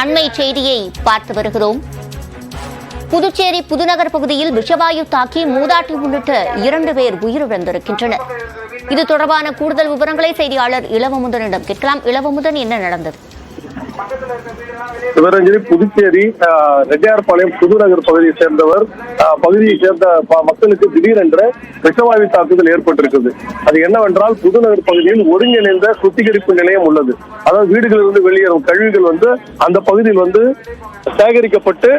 அண்மை செய்தியை பார்த்து வருகிறோம். புதுச்சேரி புதுநகர் பகுதியில் விஷவாயு தாக்கி மூதாட்டி உள்ளிட்ட 2 பேர் உயிரிழந்திருக்கின்றனர். இது தொடர்பான கூடுதல் விவரங்களை செய்தியாளர் இளவமுதனிடம் கேட்கலாம். இளவமுதன், என்ன நடந்தது? சிவரஞ்சனி, புதுச்சேரி ரெட்டியார்பாளையம் புதுநகர் பகுதியை சேர்ந்தவர் பகுதியை சேர்ந்த மக்களுக்கு திடீரென்று விஷவாயு தாக்குதல் ஏற்பட்டிருக்கிறது. அது என்னவென்றால், புதுநகர் பகுதியில் ஒருங்கிணைந்த சுத்திகரிப்பு நிலையம் உள்ளது. அதாவது வீடுகளிலிருந்து வெளியேறும் கழிவுகள் அந்த பகுதியில் சேகரிக்கப்பட்டு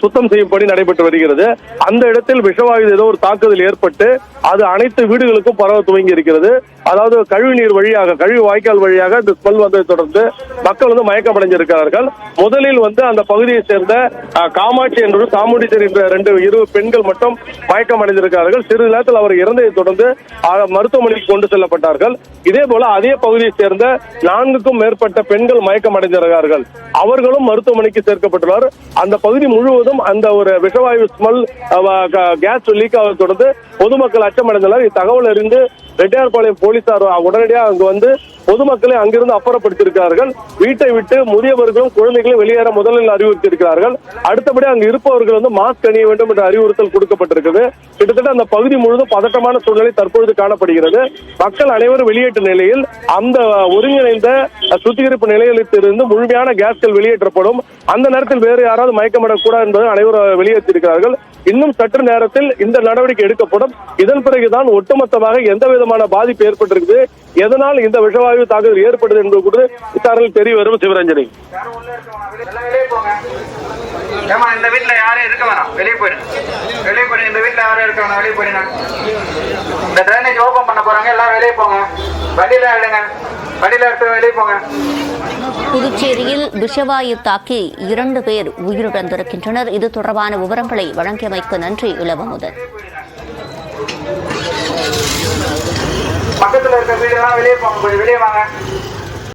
சுத்தம் செய்யும்படி நடைபெற்று வருகிறது. அந்த இடத்தில் விஷவாயு ஏதோ ஒரு தாக்குதல் ஏற்பட்டு அது அனைத்து வீடுகளுக்கும் பரவ துவங்கி இருக்கிறது. அதாவது கழிவுநீர் வழியாக, கழிவு வாய்க்கால் வழியாக இந்த ஸ்மெல் வந்ததை தொடர்ந்து மக்கள் மயக்கமடைந்திருக்கிறார்கள். முதலில் அந்த பகுதியை சேர்ந்த காமாட்சி என்று சாமுண்டீஸ்வரி என்ற 2 பெண்கள் மட்டும் மயக்கமடைந்திருக்கிறார்கள். சிறிது நேரத்தில் அவர் இறந்ததை தொடர்ந்து மருத்துவமனைக்கு கொண்டு செல்லப்பட்டார்கள். இதே போல அதே பகுதியை சேர்ந்த 4க்கும் மேற்பட்ட பெண்கள் மயக்கமடைந்திருக்கிறார்கள். அவர்களும் மருத்துவமனைக்கு சேர்க்கப்பட்டுள்ளார். அந்த பகுதி முழுவதும் அந்த ஒரு விஷவாயு ஸ்மெல், கேஸ் லீக் ஆவதை தொடர்ந்து பொதுமக்கள் அச்சமடைந்துள்ளனர். இத்தகவல் அறிந்து ரெட்டியார்பாளையம் போலீசார் உடனடியாக அங்கு பொதுமக்களை அங்கிருந்து அப்புறப்படுத்தியிருக்கிறார்கள். வீட்டை விட்டு முதியவர்களும் குழந்தைகளும் வெளியேற முதலில் அறிவுறுத்தியிருக்கிறார்கள். அடுத்தபடி அங்கு இருப்பவர்கள் மாஸ்க் அணிய வேண்டும் என்ற அறிவுறுத்தல் கொடுக்கப்பட்டிருக்கிறது. கிட்டத்தட்ட அந்த பகுதி முழுவதும் பதட்டமான சூழ்நிலை தற்பொழுது காணப்படுகிறது. மக்கள் அனைவரும் வெளியேற்ற நிலையில் அந்த ஒருங்கிணைந்த சுத்திகரிப்பு நிலையத்திலிருந்து முழுமையான கேஸ்கள் வெளியேற்றப்படும். அந்த நேரத்தில் வேறு யாராவது மயக்கமடக்கூடாது என்பதை அனைவரும் வெளியேற்றியிருக்கிறார்கள். இன்னும் சற்று நேரத்தில் இந்த நடவடிக்கை எடுக்கப்படும். இதன் பிறகுதான் ஒட்டுமொத்தமாக எந்த விதமான பாதிப்பு ஏற்பட்டிருக்குது, எதனால் இந்த விஷவாயு தாக்குதல் ஏற்படுது என்பது கூட விசாரணையில் தெரிய வரும். சிவரஞ்சனி, இந்த வீட்டுல யாரும் இருக்க வேணாம், வெளியே போயிடுங்க. வெளியே போயிடுங்க. இந்த வீட்டுல யாரும் இருக்க வேணாம், வெளியே போயிடுங்க. இந்த டிரைனேஜ் ஓபன் பண்ண போறாங்க, எல்லாரும் வெளியே போங்க. வண்டியில எடுங்க, வண்டியில எடுத்து வெளியே போங்க. புதுச்சேரியில் விஷவாயு தாக்கி 2 பேர் உயிரிழந்திருக்கின்றனர். இது தொடர்பான விவரங்களை வழங்கியமைக்கு நன்றி இளவமுதன். பக்கத்துல இருக்க வீடு எல்லாம் வெளியே போங்க, வெளியே வாங்க.